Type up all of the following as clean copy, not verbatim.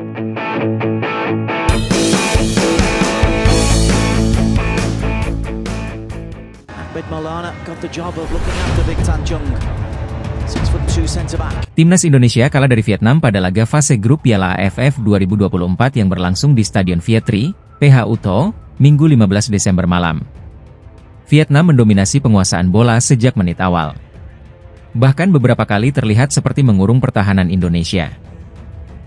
Ahmed Maulana got the job of looking after Vic Tanjung. 6'2" centre back. Timnas Indonesia kalah dari Vietnam pada laga fase grup Piala AFF 2024 yang berlangsung di Stadion Vietri, PHU To, Minggu 15 Desember malam. Vietnam mendominasi penguasaan bola sejak menit awal. Bahkan beberapa kali terlihat seperti mengurung pertahanan Indonesia.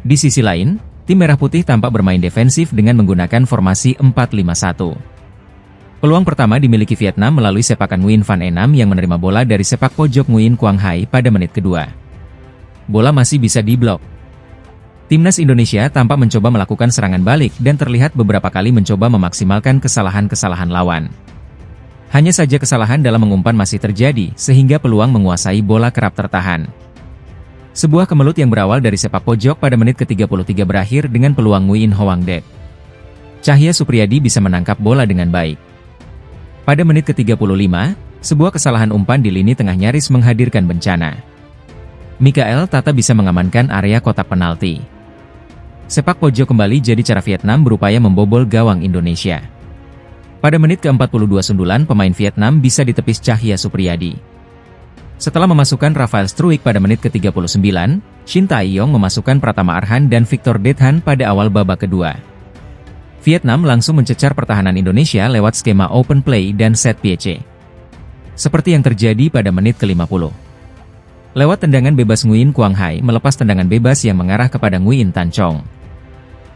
Di sisi lain, tim Merah Putih tampak bermain defensif dengan menggunakan formasi 4-5-1. Peluang pertama dimiliki Vietnam melalui sepakan Nguyen Van Enam yang menerima bola dari sepak pojok Nguyen Quang Hai pada menit kedua. Bola masih bisa diblok. Timnas Indonesia tampak mencoba melakukan serangan balik dan terlihat beberapa kali mencoba memaksimalkan kesalahan-kesalahan lawan. Hanya saja kesalahan dalam mengumpan masih terjadi, sehingga peluang menguasai bola kerap tertahan. Sebuah kemelut yang berawal dari sepak pojok pada menit ke-33 berakhir dengan peluang Nguyen Hoang Dek. Cahya Supriyadi bisa menangkap bola dengan baik. Pada menit ke-35, sebuah kesalahan umpan di lini tengah nyaris menghadirkan bencana. Mikael Tata bisa mengamankan area kotak penalti. Sepak pojok kembali jadi cara Vietnam berupaya membobol gawang Indonesia. Pada menit ke-42 sundulan pemain Vietnam bisa ditepis Cahya Supriyadi. Setelah memasukkan Rafael Struijk pada menit ke-39, Shin Tae-yong memasukkan Pratama Arhan dan Victor Dethan pada awal babak kedua. Vietnam langsung mencecar pertahanan Indonesia lewat skema open play dan set piece. Seperti yang terjadi pada menit ke-50. Lewat tendangan bebas Nguyen Quang Hai melepas tendangan bebas yang mengarah kepada Nguyen Tan Chong.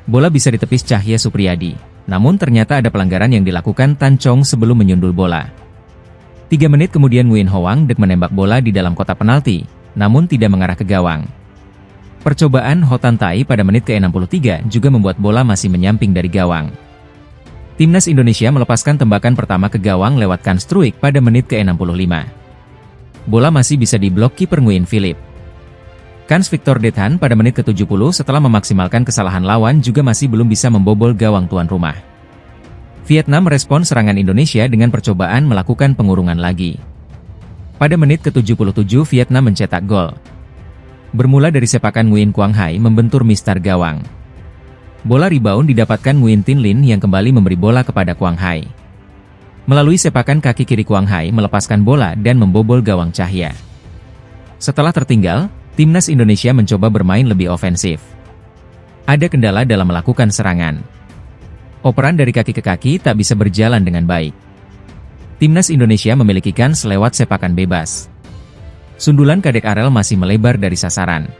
Bola bisa ditepis Cahya Supriyadi. Namun ternyata ada pelanggaran yang dilakukan Tan Chong sebelum menyundul bola. 3 menit kemudian Nguyen Hoang Dek menembak bola di dalam kotak penalti, namun tidak mengarah ke gawang. Percobaan Ho Tan Tai pada menit ke-63 juga membuat bola masih menyamping dari gawang. Timnas Indonesia melepaskan tembakan pertama ke gawang lewat Kang Struijk pada menit ke-65. Bola masih bisa diblok kiper Nguyen Philip. Kans Victor Dethan pada menit ke-70 setelah memaksimalkan kesalahan lawan juga masih belum bisa membobol gawang tuan rumah. Vietnam merespon serangan Indonesia dengan percobaan melakukan pengurungan lagi. Pada menit ke-77 Vietnam mencetak gol. Bermula dari sepakan Nguyen Quang Hai membentur mistar gawang. Bola rebound didapatkan Nguyen Tin Lin yang kembali memberi bola kepada Quang Hai. Melalui sepakan kaki kiri Quang Hai melepaskan bola dan membobol gawang Cahya. Setelah tertinggal, Timnas Indonesia mencoba bermain lebih ofensif. Ada kendala dalam melakukan serangan. Operan dari kaki ke kaki tak bisa berjalan dengan baik. Timnas Indonesia memiliki kans lewat sepakan bebas. Sundulan Kadek Arel masih melebar dari sasaran.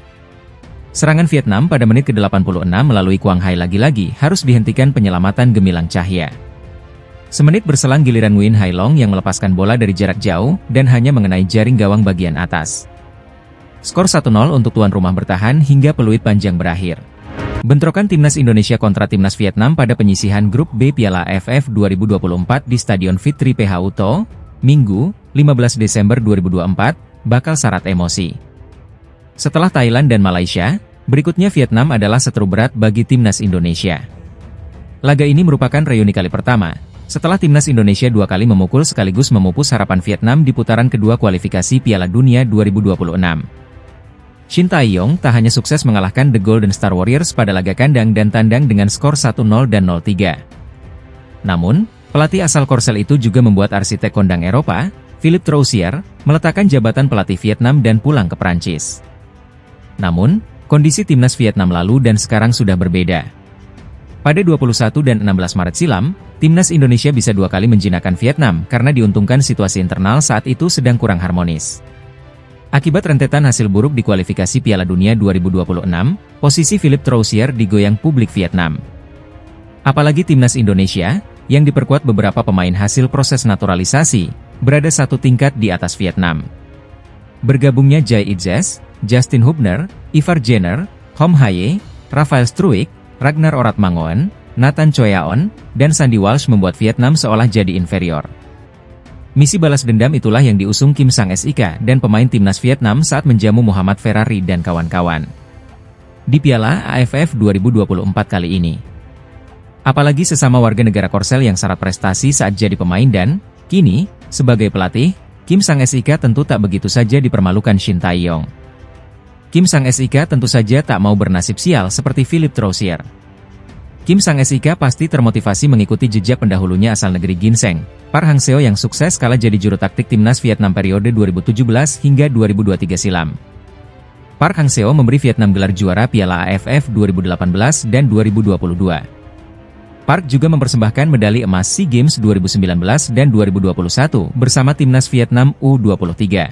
Serangan Vietnam pada menit ke-86 melalui Quang Hai lagi-lagi harus dihentikan penyelamatan gemilang Cahya. Semenit berselang giliran Nguyen Hai Long yang melepaskan bola dari jarak jauh dan hanya mengenai jaring gawang bagian atas. Skor 1-0 untuk tuan rumah bertahan hingga peluit panjang berakhir. Bentrokan Timnas Indonesia kontra Timnas Vietnam pada penyisihan grup B Piala AFF 2024 di Stadion Vietri PHU To, Minggu, 15 Desember 2024, bakal syarat emosi. Setelah Thailand dan Malaysia, berikutnya Vietnam adalah seteru berat bagi Timnas Indonesia. Laga ini merupakan reuni kali pertama, setelah Timnas Indonesia 2 kali memukul sekaligus memupus harapan Vietnam di putaran kedua kualifikasi Piala Dunia 2026. Shin Tae-yong tak hanya sukses mengalahkan The Golden Star Warriors pada laga kandang dan tandang dengan skor 1-0 dan 0-3. Namun, pelatih asal Korsel itu juga membuat arsitek kondang Eropa, Philippe Troussier, meletakkan jabatan pelatih Vietnam dan pulang ke Prancis. Namun, kondisi timnas Vietnam lalu dan sekarang sudah berbeda. Pada 21 dan 16 Maret silam, timnas Indonesia bisa 2 kali menjinakkan Vietnam karena diuntungkan situasi internal saat itu sedang kurang harmonis. Akibat rentetan hasil buruk di kualifikasi Piala Dunia 2026, posisi Philippe Troussier digoyang publik Vietnam. Apalagi timnas Indonesia, yang diperkuat beberapa pemain hasil proses naturalisasi, berada satu tingkat di atas Vietnam. Bergabungnya Jai Itzes, Justin Hubner, Ivar Jenner, Hom Haye, Rafael Struijk, Ragnar Oratmangoen, Nathan Choyaon, dan Sandy Walsh membuat Vietnam seolah jadi inferior. Misi balas dendam itulah yang diusung Kim Sang-sik dan pemain timnas Vietnam saat menjamu Muhammad Ferrari dan kawan-kawan di Piala AFF 2024 kali ini. Apalagi sesama warga negara Korsel yang syarat prestasi saat jadi pemain dan, kini, sebagai pelatih, Kim Sang-sik tentu tak begitu saja dipermalukan Shin Tae-yong. Kim Sang SIK tentu saja tak mau bernasib sial seperti Philippe Troussier. Kim Sang SIK pasti termotivasi mengikuti jejak pendahulunya asal negeri Ginseng, Park Hang-seo yang sukses kala jadi juru taktik timnas Vietnam periode 2017 hingga 2023 silam. Park Hang-seo memberi Vietnam gelar juara Piala AFF 2018 dan 2022. Park juga mempersembahkan medali emas SEA Games 2019 dan 2021 bersama timnas Vietnam U23.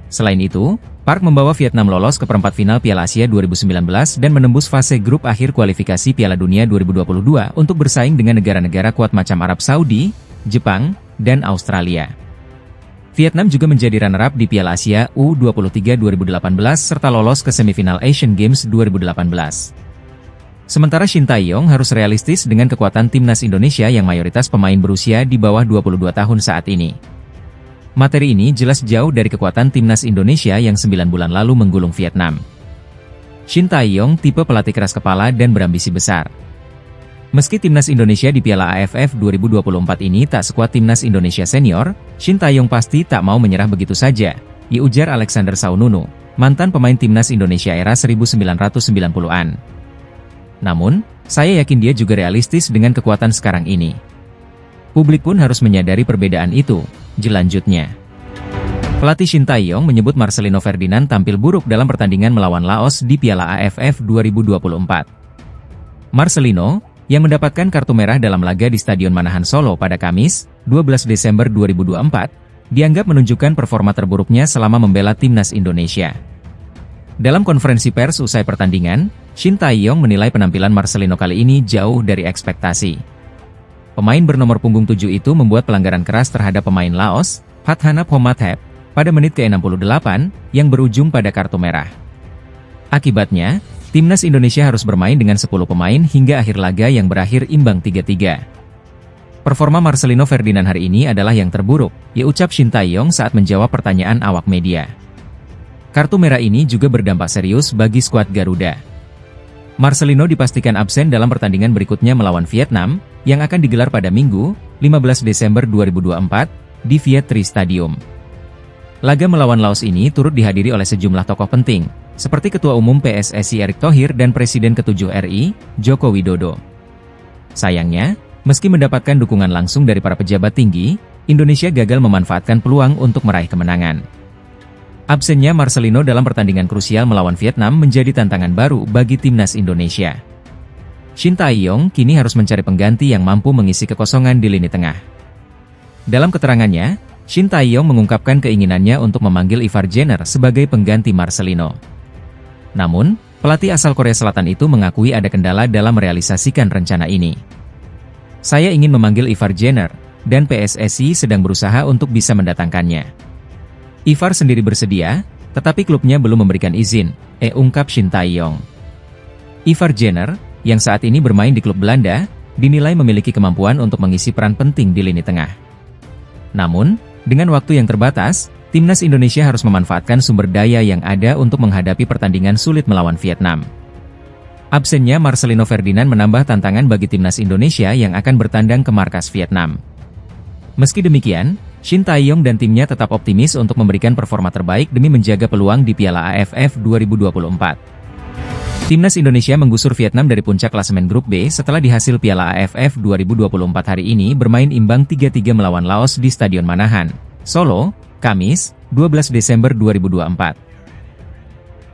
Selain itu, Park membawa Vietnam lolos ke perempat final Piala Asia 2019 dan menembus fase grup akhir kualifikasi Piala Dunia 2022 untuk bersaing dengan negara-negara kuat macam Arab Saudi, Jepang, dan Australia. Vietnam juga menjadi runner-up di Piala Asia U23 2018 serta lolos ke semifinal Asian Games 2018. Sementara Shin Tae-yong harus realistis dengan kekuatan timnas Indonesia yang mayoritas pemain berusia di bawah 22 tahun saat ini. Materi ini jelas jauh dari kekuatan timnas Indonesia yang 9 bulan lalu menggulung Vietnam. Shin Tae-yong tipe pelatih keras kepala dan berambisi besar. Meski timnas Indonesia di Piala AFF 2024 ini tak sekuat timnas Indonesia senior, Shin Tae-yong pasti tak mau menyerah begitu saja, ujar Alexander Saununu, mantan pemain timnas Indonesia era 1990-an. Namun, saya yakin dia juga realistis dengan kekuatan sekarang ini. Publik pun harus menyadari perbedaan itu, jelanjutnya. Pelatih Shin Tae-yong menyebut Marcelino Ferdinand tampil buruk dalam pertandingan melawan Laos di Piala AFF 2024. Marcelino, yang mendapatkan kartu merah dalam laga di Stadion Manahan Solo pada Kamis, 12 Desember 2024, dianggap menunjukkan performa terburuknya selama membela timnas Indonesia. Dalam konferensi pers usai pertandingan, Shin Tae-yong menilai penampilan Marcelino kali ini jauh dari ekspektasi. Pemain bernomor punggung 7 itu membuat pelanggaran keras terhadap pemain Laos, Phathanap Homathep, pada menit ke-68, yang berujung pada kartu merah. Akibatnya, timnas Indonesia harus bermain dengan 10 pemain hingga akhir laga yang berakhir imbang 3-3. Performa Marcelino Ferdinand hari ini adalah yang terburuk, ucap Shin Tae-yong saat menjawab pertanyaan awak media. Kartu merah ini juga berdampak serius bagi skuad Garuda. Marcelino dipastikan absen dalam pertandingan berikutnya melawan Vietnam, yang akan digelar pada Minggu, 15 Desember 2024, di Viet Tri Stadium. Laga melawan Laos ini turut dihadiri oleh sejumlah tokoh penting, seperti Ketua Umum PSSI Erick Thohir dan Presiden ke-7 RI, Joko Widodo. Sayangnya, meski mendapatkan dukungan langsung dari para pejabat tinggi, Indonesia gagal memanfaatkan peluang untuk meraih kemenangan. Absennya Marcelino dalam pertandingan krusial melawan Vietnam menjadi tantangan baru bagi timnas Indonesia. Shin Tae-yong kini harus mencari pengganti yang mampu mengisi kekosongan di lini tengah. Dalam keterangannya, Shin Tae-yong mengungkapkan keinginannya untuk memanggil Ivar Jenner sebagai pengganti Marcelino. Namun, pelatih asal Korea Selatan itu mengakui ada kendala dalam merealisasikan rencana ini. Saya ingin memanggil Ivar Jenner, dan PSSI sedang berusaha untuk bisa mendatangkannya. Ivar sendiri bersedia, tetapi klubnya belum memberikan izin, ungkap Shin Tae-yong. Ivar Jenner, yang saat ini bermain di klub Belanda, dinilai memiliki kemampuan untuk mengisi peran penting di lini tengah. Namun, dengan waktu yang terbatas, timnas Indonesia harus memanfaatkan sumber daya yang ada untuk menghadapi pertandingan sulit melawan Vietnam. Absennya Marcelino Ferdinand menambah tantangan bagi timnas Indonesia yang akan bertandang ke markas Vietnam. Meski demikian, Shin Tae-yong dan timnya tetap optimis untuk memberikan performa terbaik demi menjaga peluang di Piala AFF 2024. Timnas Indonesia menggusur Vietnam dari puncak klasemen grup B setelah di hasil Piala AFF 2024 hari ini bermain imbang 3-3 melawan Laos di Stadion Manahan, Solo, Kamis, 12 Desember 2024.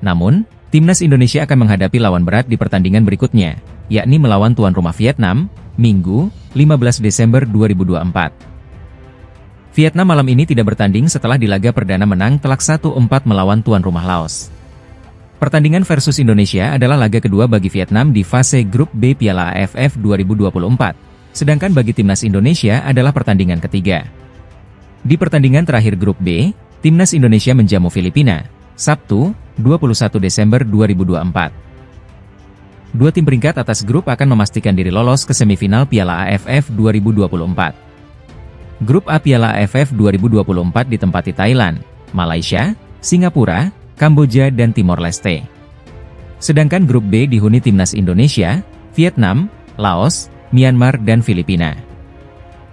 Namun, timnas Indonesia akan menghadapi lawan berat di pertandingan berikutnya, yakni melawan tuan rumah Vietnam, Minggu, 15 Desember 2024. Vietnam malam ini tidak bertanding setelah di laga perdana menang telak 1-4 melawan tuan rumah Laos. Pertandingan versus Indonesia adalah laga kedua bagi Vietnam di fase grup B Piala AFF 2024, sedangkan bagi timnas Indonesia adalah pertandingan ketiga. Di pertandingan terakhir grup B, timnas Indonesia menjamu Filipina, Sabtu, 21 Desember 2024. Dua tim peringkat atas grup akan memastikan diri lolos ke semifinal Piala AFF 2024. Grup A Piala AFF 2024 ditempati Thailand, Malaysia, Singapura, Kamboja dan Timor Leste. Sedangkan grup B dihuni timnas Indonesia, Vietnam, Laos, Myanmar dan Filipina.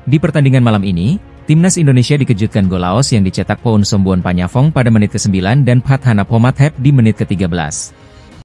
Di pertandingan malam ini, Timnas Indonesia dikejutkan gol Laos yang dicetak Poun Sombuon Panyafong pada menit ke-9 dan Phathana Pomathep di menit ke-13.